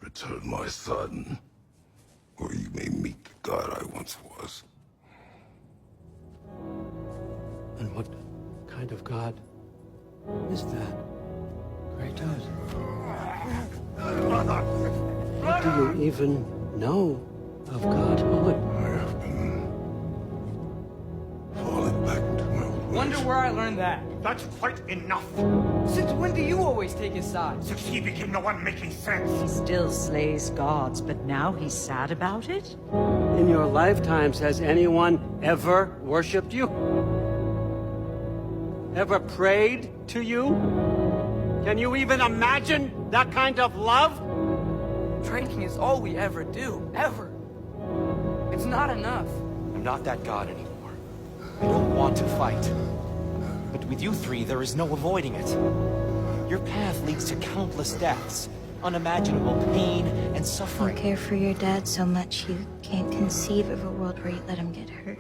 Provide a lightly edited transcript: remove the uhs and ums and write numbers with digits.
Return my son, or you may meet the god I once was. And what kind of god is that, Kratos? What do you even know of godhood? I have been falling back into my old ways. Wonder where I learned that. That's quite enough. Since when do you always take his side? Since he became the one making sense. He still slays gods, but now he's sad about it? In your lifetimes, has anyone ever worshipped you? Ever prayed to you? Can you even imagine that kind of love? Drinking is all we ever do, ever. It's not enough. I'm not that god anymore. I don't want to fight. But with you three, there is no avoiding it. Your path leads to countless deaths, unimaginable pain and You suffering. care for your dad so much you can't conceive of a world where you let him get hurt.